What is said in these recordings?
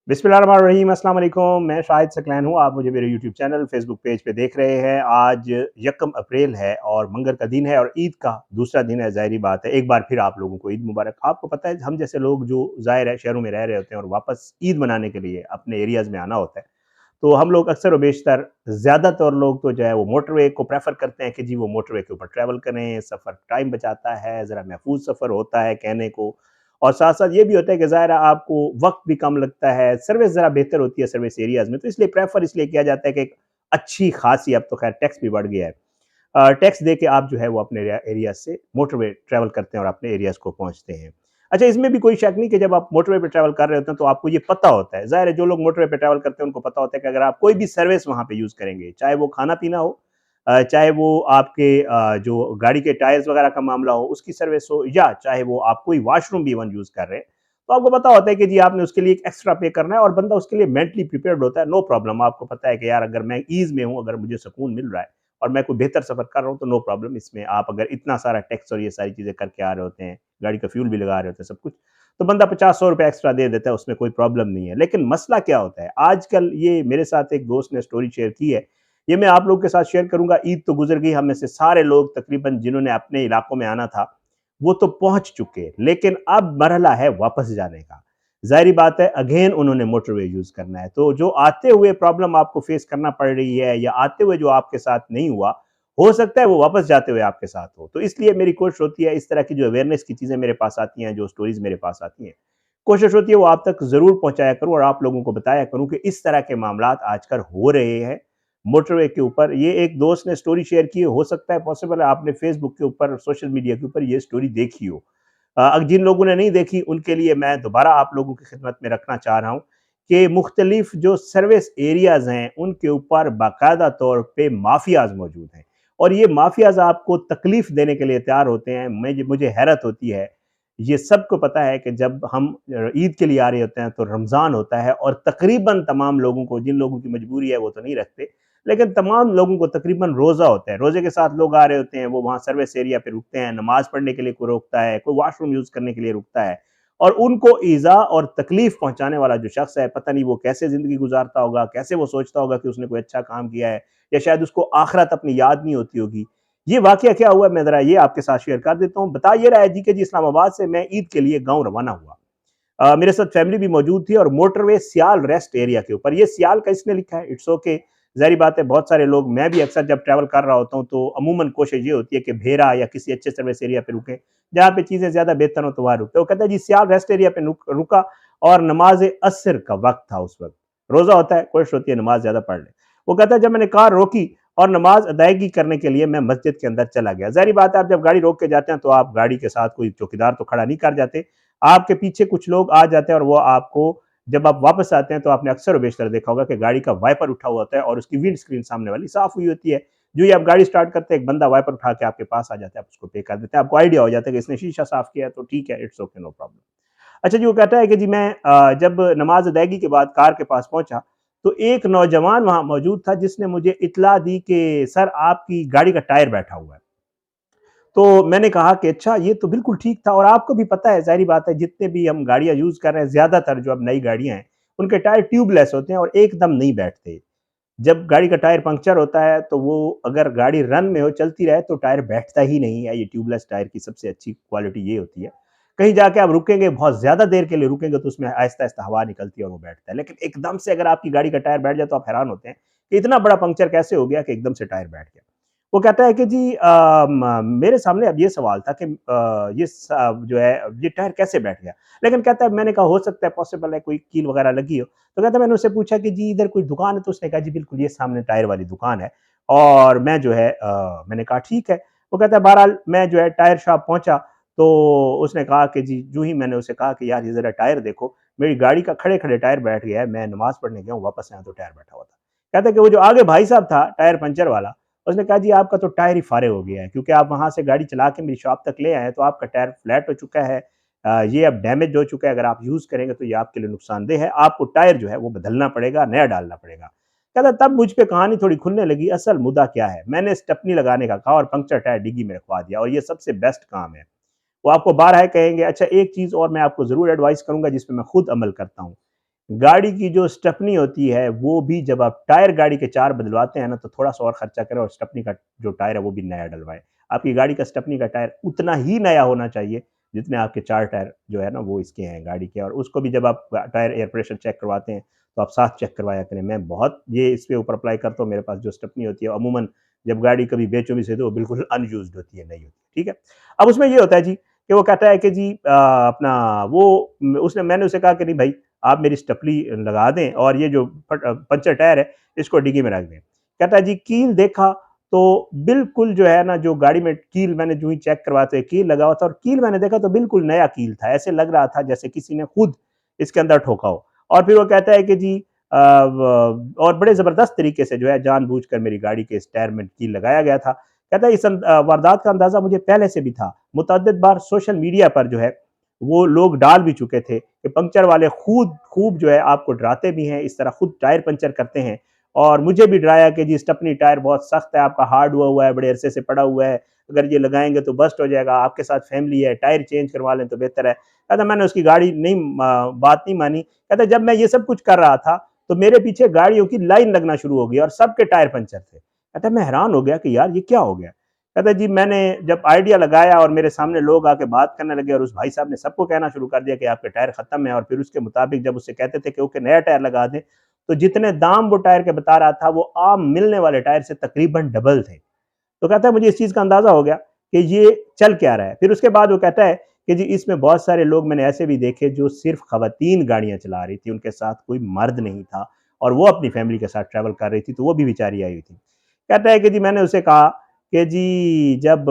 बिस्मिल्लाहिर्रहमानिर्रहीम, अस्सलाम वालेकुम। मैं शाहिद सकलैन हूँ। आप मुझे मेरे यूट्यूब चैनल, फेसबुक पेज पे देख रहे हैं। आज 1 अप्रैल है और मंगर का दिन है और ईद का दूसरा दिन है। ज़ाहिर-सी बात है, एक बार फिर आप लोगों को ईद मुबारक। आपको पता है, हम जैसे लोग जो ज़ाहिर है शहरों में रह रहे होते हैं और वापस ईद मनाने के लिए अपने एरियाज़ में आना होता है, तो हम लोग अक्सर व बेशतर, ज़्यादातर लोग तो जो है वो मोटरवे को प्रेफ़र करते हैं कि जी वो मोटरवे के ऊपर ट्रैवल करें, सफ़र टाइम बचाता है, ज़रा महफ़ूज़ सफ़र होता है कहने को। और साथ-साथ ये भी होता है कि ज़ाहिर है आपको वक़्त भी कम लगता है, सर्विस ज़रा बेहतर होती है सर्विस एरियाज़ में, तो इसलिए प्रेफ़र इसलिए किया जाता है कि एक अच्छी ख़ासी, अब तो ख़ैर टैक्स भी बढ़ गया है। टैक्स दे के आप जो है वो अपने एरिया से मोटरवे ट्रैवल करते हैं और अपने एरियाज़ को पहुँचते हैं। अच्छा, इसमें भी कोई शक नहीं कि जब आप मोटरवे पे ट्रैवल कर रहे होते हैं तो आपको ये पता होता है, ज़ाहिर है जो लोग मोटरवे पे ट्रैवल करते हैं उनको पता होता है कि अगर आप कोई भी सर्विस वहाँ पे यूज़ करेंगे, चाहे वो खाना-पीना हो, चाहे वो आपके जो गाड़ी के टायर्स वगैरह का मामला हो उसकी सर्विस हो, या चाहे वो आप कोई वॉशरूम भी इवन यूज़ कर रहे हैं, तो आपको पता होता है कि जी आपने उसके लिए एक एक्स्ट्रा पे करना है और बंदा उसके लिए मेंटली प्रिपेयर्ड होता है। नो प्रॉब्लम, आपको पता है कि यार अगर मैं ईज़ में हूँ, अगर मुझे सुकून मिल रहा है और मैं कोई बेहतर सफ़र कर रहा हूँ, तो नो प्रॉब्लम। इसमें आप अगर इतना सारा टैक्स और ये सारी चीज़ें करके आ रहे होते हैं, गाड़ी का फ्यूल भी लगा रहे होते हैं, सब कुछ, तो बंदा 50-100 रुपए एक्स्ट्रा दे देता है, उसमें कोई प्रॉब्लम नहीं है। लेकिन मसला क्या होता है, आजकल ये मेरे साथ एक दोस्त ने स्टोरी शेयर की है, ये मैं आप लोगों के साथ शेयर करूँगा। ईद तो गुज़र गई, हम में से सारे लोग तकरीबन जिन्होंने अपने इलाकों में आना था, वो तो पहुँच चुके, लेकिन अब मरहला है वापस जाने का। ज़ाहिर-सी बात है, अगेन उन्होंने मोटरवे यूज़ करना है, तो जो आते हुए प्रॉब्लम आपको फेस करना पड़ रही है या आते हुए जो आपके साथ नहीं हुआ, हो सकता है वो वापस जाते हुए आपके साथ हो। तो इसलिए मेरी कोशिश होती है, इस तरह की जो अवेयरनेस की चीज़ें मेरे पास आती हैं, जो स्टोरीज़ मेरे पास आती हैं, कोशिश होती है वो आप तक ज़रूर पहुँचाया करूँ और आप लोगों को बताया करूँ कि इस तरह के मामलात आजकल हो रहे हैं मोटरवे के ऊपर। ये एक दोस्त ने स्टोरी शेयर की है, हो सकता है पॉसिबल है आपने फ़ेसबुक के ऊपर, सोशल मीडिया के ऊपर ये स्टोरी देखी हो। जिन लोगों ने नहीं देखी उनके लिए मैं दोबारा आप लोगों की खिदमत में रखना चाह रहा हूँ कि मुख्तलिफ जो सर्विस एरियाज़ हैं, उनके ऊपर बाकायदा तौर पे माफियाज़ मौजूद हैं और ये माफियाज़ आपको तकलीफ़ देने के लिए तैयार होते हैं। मुझे हैरत होती है, ये सबको पता है कि जब हम ईद के लिए आ रहे होते हैं तो रमज़ान होता है और तकरीबन तमाम लोगों को, जिन लोगों की मजबूरी है वो तो नहीं रखते, लेकिन तमाम लोगों को तकरीबन रोज़ा होता है। रोज़े के साथ लोग आ रहे होते हैं, वो वहाँ सर्विस एरिया पे रुकते हैं, नमाज़ पढ़ने के लिए कोई रोकता है, कोई वॉशरूम यूज़ करने के लिए रुकता है और उनको ईज़ा और तकलीफ़ पहुँचाने वाला जो शख़्स है, पता नहीं वो कैसे ज़िंदगी गुज़ारता होगा, कैसे वो सोचता होगा कि उसने कोई अच्छा काम किया है या शायद उसको आखिरत अपनी याद नहीं होती होगी। ये वाक़या क्या हुआ, मैं ज़रा ये आपके साथ शेयर कर देता हूँ। बता ये रहा है जी कि जी इस्लामाबाद से मैं ईद के लिए गाँव रवाना हुआ। मेरे साथ फैमिली भी मौजूद थी और मोटरवे सियाल रेस्ट एरिया के ऊपर, ये सियाल का इसने लिखा है, इट्स ओके। ज़ाहिर बात है बहुत सारे लोग, मैं भी अक्सर जब ट्रैवल कर रहा होता हूँ तो अमूमन कोशिश ये होती है कि भेरा या किसी अच्छे सर्विस एरिया पे रुकें, जहाँ पे चीज़ें ज़्यादा बेहतर हो तो वहाँ रुकते। वो कहता है जी सियाल रेस्ट एरिया पे रुका और नमाज़ असर का वक़्त था उस वक़्त। रोज़ा होता है, कोशिश होती है नमाज़ ज़्यादा पढ़ लें। वो कहता है जब मैंने कार रोकी और नमाज़ अदायगी करने के लिए मैं मस्जिद के अंदर चला गया। ज़ाहिर बात है आप जब गाड़ी रोक के जाते हैं तो आप गाड़ी के साथ कोई चौकीदार तो खड़ा नहीं कर जाते, आपके पीछे कुछ लोग आ जाते हैं और वो आपको, जब आप वापस आते हैं तो आपने अक्सर बेशतर देखा होगा कि गाड़ी का वाइपर उठा हुआ होता है और उसकी विंड स्क्रीन सामने वाली साफ हुई होती है। जो ही आप गाड़ी स्टार्ट करते हैं, एक बंदा वाइपर उठा के आपके पास आ जाता है, आप उसको पे कर देते हैं, आपको आइडिया हो जाता है कि इसने शीशा साफ किया है तो ठीक है, इट्स ओके, नो प्रॉब्लम। अच्छा जी, वो कहता है कि जी मैं जब नमाज अदायगी के बाद कार के पास पहुंचा तो एक नौजवान वहां मौजूद था जिसने मुझे इतला दी कि सर आपकी गाड़ी का टायर बैठा हुआ है। तो मैंने कहा कि अच्छा, ये तो बिल्कुल ठीक था और आपको भी पता है, ज़ाहिर बात है जितने भी हम गाड़ियाँ यूज़ कर रहे हैं, ज़्यादातर जो अब नई गाड़ियाँ हैं, उनके टायर ट्यूबलेस होते हैं और एकदम नहीं बैठते। जब गाड़ी का टायर पंक्चर होता है तो वो, अगर गाड़ी रन में हो, चलती रहे, तो टायर बैठता ही नहीं है। ये ट्यूबलेस टायर की सबसे अच्छी क्वालिटी ये होती है। कहीं जाके आप रुकेंगे, बहुत ज़्यादा देर के लिए रुकेंगे तो उसमें आहिस्ता-आहिस्ता हवा निकलती है और वो बैठता है। लेकिन एकदम से अगर आपकी गाड़ी का टायर बैठ जाए तो आप हैरान होते हैं कि इतना बड़ा पंक्चर कैसे हो गया कि एकदम से टायर बैठ गया। वो कहता है कि जी मेरे सामने अब ये सवाल था कि ये जो है ये टायर कैसे बैठ गया? लेकिन कहता है, मैंने कहा हो सकता है पॉसिबल है कोई कील वगैरह लगी हो। तो कहता है मैंने उससे पूछा कि जी इधर कोई दुकान है? तो उसने कहा जी बिल्कुल ये सामने टायर वाली दुकान है और मैं जो है मैंने कहा ठीक है। वो कहता है बहरहाल मैं जो है टायर शॉप पहुँचा तो उसने कहा कि जी, यूँ ही मैंने उसे कहा कि यार ये ज़रा टायर देखो, मेरी गाड़ी का खड़े-खड़े टायर बैठ गया है, मैं नमाज़ पढ़ने गया हूँ, वापस आया तो टायर बैठा हुआ था। कहता है कि वो जो आगे भाई साहब था टायर पंचर वाला, उसने कहा जी आपका तो टायर ही फाड़े हो गया है क्योंकि आप वहाँ से गाड़ी चला के मेरी शॉप तक ले आए हैं तो आपका टायर फ्लैट हो चुका है। ये अब डैमेज हो चुका है, अगर आप यूज़ करेंगे तो ये आपके लिए नुकसानदेह है, आपको टायर जो है वो बदलना पड़ेगा, नया डालना पड़ेगा। कहता तब मुझ पे कहानी थोड़ी खुलने लगी, असल मुद्दा क्या है? मैंने स्टेपनी लगाने का कहा और पंक्चर टायर डिग्गी में रखवा दिया और ये सबसे बेस्ट काम है। वो आपको बारहा कहेंगे। अच्छा, एक चीज़ और मैं आपको ज़रूर एडवाइस करूँगा जिस पे मैं खुद अमल करता हूँ। گاڑی کی جو سٹپنی ہوتی ہے وہ بھی جب آپ ٹائر گاڑی کے 4 بدلواتے ہیں نا تو تھوڑا سا اور خرچہ کریں اور سٹپنی کا جو ٹائر ہے وہ بھی نیا ڈلوائیں۔ آپ کی گاڑی کا سٹپنی کا ٹائر اتنا ہی نیا ہونا چاہیے جتنے آپ کے 4 ٹائر جو ہے نا وہ اس کے ہیں گاڑی کے، اور اس کو بھی جب آپ ٹائر ایئر پریشر چیک کرواتے ہیں تو آپ ساتھ چیک کروایا کریں۔ میں بہت یہ اس پہ اوپر اپلائی کرتا ہوں، میرے پاس جو سٹپنی ہوتی ہے عموماً جب گاڑی کبھی بیچو بھی سے تو وہ بالکل ان یوزڈ ہوتی ہے، نہیں ہوتی، ٹھیک ہے۔ اب اس میں یہ ہوتا ہے جی کہ وہ کہتا ہے کہ جی اپنا وہ میں نے اسے کہا کہ نہیں بھائی آپ میری سٹپلی لگا دیں اور یہ جو پنچر ٹائر ہے اس کو ڈگی میں رکھ دیں۔ کہتا ہے جی کیل دیکھا تو بالکل جو ہے نا جو گاڑی میں کیل میں نے جو ہی چیک کرواتے کیل لگا ہوا تھا، اور کیل میں نے دیکھا تو بالکل نیا کیل تھا، ایسے لگ رہا تھا جیسے کسی نے خود اس کے اندر ٹھوکا ہو۔ اور پھر وہ کہتا ہے کہ جی اور بڑے زبردست طریقے سے جو ہے جان بوجھ کر میری گاڑی کے اس ٹائر میں کیل لگایا گیا تھا۔ کہتا ہے اس واردات کا اندازہ مجھے پہلے سے بھی تھا، متعدد بار سوشل میڈیا پر جو ہے وہ لوگ ڈال بھی چکے تھے کہ پنکچر والے خوب جو ہے آپ کو ڈراتے بھی ہیں، اس طرح خود ٹائر پنچر کرتے ہیں، اور مجھے بھی ڈرایا کہ جی سٹپنی ٹائر بہت سخت ہے، آپ کا ہارڈ ہوا ہے، بڑے عرصے سے پڑا ہوا ہے، اگر یہ لگائیں گے تو بسٹ ہو جائے گا، آپ کے ساتھ فیملی ہے، ٹائر چینج کروا لیں تو بہتر ہے۔ کہتا میں نے اس کی گاڑی بات نہیں مانی۔ کہتا جب میں یہ سب کچھ کر رہا تھا تو میرے پیچھے گاڑیوں کی لائن لگنا شروع ہو گئی اور سب کے ٹائر پنچر تھے۔ کہتا میں حیران ہو گیا کہ یار یہ کیا ہو گیا۔ کہتا جی میں نے جب آئیڈیا لگایا اور میرے سامنے لوگ آ کے بات کرنے لگے اور اس بھائی صاحب نے سب کو کہنا شروع کر دیا کہ آپ کے ٹائر ختم ہے، اور پھر اس کے مطابق جب اس سے کہتے تھے کہ اوکے نیا ٹائر لگا دیں تو جتنے دام وہ ٹائر کے بتا رہا تھا وہ عام ملنے والے ٹائر سے تقریباً ڈبل تھے۔ تو کہتا ہے مجھے اس چیز کا اندازہ ہو گیا کہ یہ چل کیا رہا ہے۔ پھر اس کے بعد وہ کہتا ہے کہ جی اس میں بہت سارے لوگ میں نے ایسے بھی دیکھے جو صرف خواتین گاڑیاں چلا رہی تھی، ان کے ساتھ کوئی مرد نہیں تھا اور وہ اپنی فیملی کے ساتھ ٹریول کر رہی تھی تو وہ بھی بیچاری آئی ہوئی تھی۔ کہتا ہے کہ جی میں نے اسے کہا کہ جی جب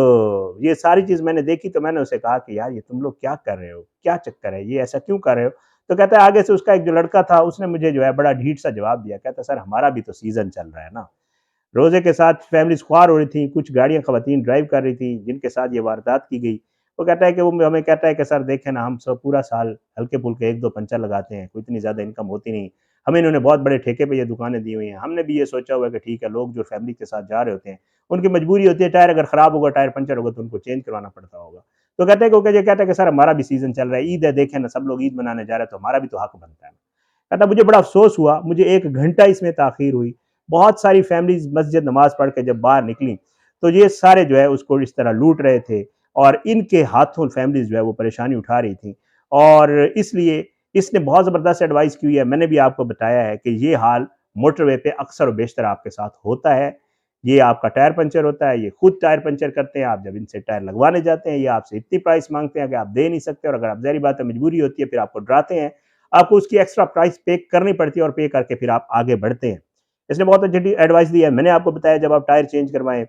یہ ساری چیز میں نے دیکھی تو میں نے اسے کہا کہ یار یہ تم لوگ کیا کر رہے ہو، کیا چکر ہے، یہ ایسا کیوں کر رہے ہو؟ تو کہتا ہے آگے سے اس کا ایک جو لڑکا تھا اس نے مجھے جو ہے بڑا ڈھیٹ سا جواب دیا۔ کہتا سر ہمارا بھی تو سیزن چل رہا ہے نا، روزے کے ساتھ فیملیز خوار ہو رہی تھیں، کچھ گاڑیاں خواتین ڈرائیو کر رہی تھیں جن کے ساتھ یہ واردات کی گئی۔ وہ کہتا ہے کہ وہ ہمیں کہتا ہے کہ سر دیکھیں نا ہم سب پورا سال ہلکے پھلکے 1-2 پنچر لگاتے ہیں، کوئی اتنی زیادہ انکم ہوتی نہیں، ہمیں انہوں نے بہت بڑے ٹھیکے پہ یہ دکانیں دی ہوئی ہیں، ہم نے بھی یہ سوچا ہوا ہے کہ ٹھیک ہے لوگ جو فیملی کے ساتھ جا رہے ہوتے ہیں ان کی مجبوری ہوتی ہے، ٹائر اگر خراب ہوگا، ٹائر پنچر ہوگا تو ان کو چینج کروانا پڑتا ہوگا۔ تو کہتے ہیں کہ یہ کہتا ہے کہ سر ہمارا بھی سیزن چل رہا ہے، عید ہے، دیکھیں نا سب لوگ عید منانے جا رہے ہیں تو ہمارا بھی تو حق بنتا ہے۔ کہتا مجھے بڑا افسوس ہوا، مجھے 1 گھنٹہ اس میں تاخیر ہوئی، بہت ساری فیملیز مسجد نماز پڑھ کے جب باہر نکلیں تو یہ سارے جو ہے اس کو اس طرح لوٹ رہے تھے اور ان کے ہاتھوں فیملیز جو ہے وہ پریشانی اٹھا رہی تھیں، اور اس لیے اس نے بہت زبردست ایڈوائس کی ہوئی ہے۔ میں نے بھی آپ کو بتایا ہے کہ یہ حال موٹر وے پہ اکثر و بیشتر آپ کے ساتھ ہوتا ہے، یہ آپ کا ٹائر پنچر ہوتا ہے، یہ خود ٹائر پنچر کرتے ہیں، آپ جب ان سے ٹائر لگوانے جاتے ہیں یہ آپ سے اتنی پرائس مانگتے ہیں کہ آپ دے نہیں سکتے، اور اگر آپ ظاہری بات ہے مجبوری ہوتی ہے پھر آپ کو ڈراتے ہیں، آپ کو اس کی ایکسٹرا پرائس پے کرنی پڑتی ہے اور پے کر کے پھر آپ آگے بڑھتے ہیں۔ اس نے بہت اچھی ایڈوائس دی ہے۔ میں نے آپ کو بتایا جب آپ ٹائر چینج کروائیں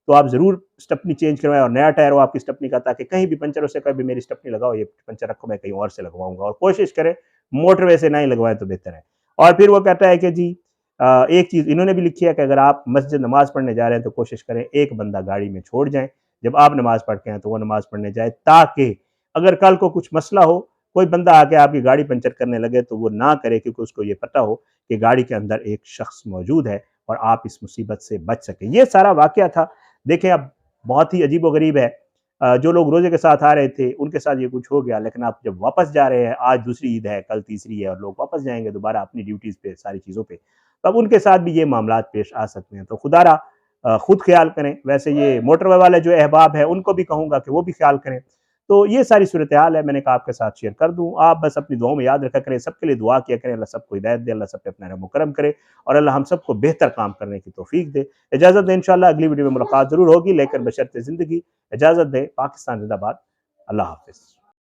تو آپ ضرور سٹپنی چینج کروائیں اور نیا ٹائر ہو آپ کی سٹپنی کا، تاکہ کہیں بھی پنچر ہو سے کبھی میری سٹپنی لگاؤ یہ پنچر رکھو میں کہیں اور سے لگواؤں گا، اور کوشش کریں موٹر وے سے نہ ہی لگوائیں تو بہتر ہے۔ اور پھر وہ کہتا ہے کہ جی ایک چیز انہوں نے بھی لکھی ہے کہ اگر آپ مسجد نماز پڑھنے جا رہے ہیں تو کوشش کریں ایک بندہ گاڑی میں چھوڑ جائیں، جب آپ نماز پڑھ کے ہیں تو وہ نماز پڑھنے جائے، تاکہ اگر کل کو کچھ مسئلہ ہو، کوئی بندہ آ کے آپ کی گاڑی پنچر کرنے لگے تو وہ نہ کرے، کیونکہ اس کو یہ پتہ ہو کہ گاڑی کے اندر ایک شخص موجود ہے اور آپ اس مصیبت سے بچ سکیں۔ یہ سارا واقعہ تھا۔ دیکھیں اب بہت ہی عجیب و غریب ہے، جو لوگ روزے کے ساتھ آ رہے تھے ان کے ساتھ یہ کچھ ہو گیا، لیکن آپ جب واپس جا رہے ہیں، آج دوسری عید ہے، کل تیسری ہے، اور لوگ واپس جائیں گے دوبارہ اپنی ڈیوٹیز پہ، ساری چیزوں پہ، تب ان کے ساتھ بھی یہ معاملات پیش آ سکتے ہیں۔ تو خدا را خود خیال کریں۔ ویسے یہ موٹر وے والے جو احباب ہیں ان کو بھی کہوں گا کہ وہ بھی خیال کریں۔ تو یہ ساری صورتحال ہے، میں نے کہا آپ کے ساتھ شیئر کر دوں۔ آپ بس اپنی دعاؤں میں یاد رکھا کریں، سب کے لیے دعا کیا کریں، اللہ سب کو ہدایت دے، اللہ سب پہ اپنا رحم و کرم کرے، اور اللہ ہم سب کو بہتر کام کرنے کی توفیق دے۔ اجازت دیں، انشاءاللہ اگلی ویڈیو میں ملاقات ضرور ہوگی، لیکن بشرط زندگی۔ اجازت دیں، پاکستان زندہ باد، اللہ حافظ۔